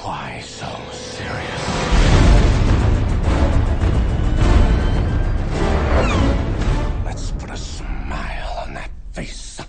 Why so serious? Let's put a smile on that face.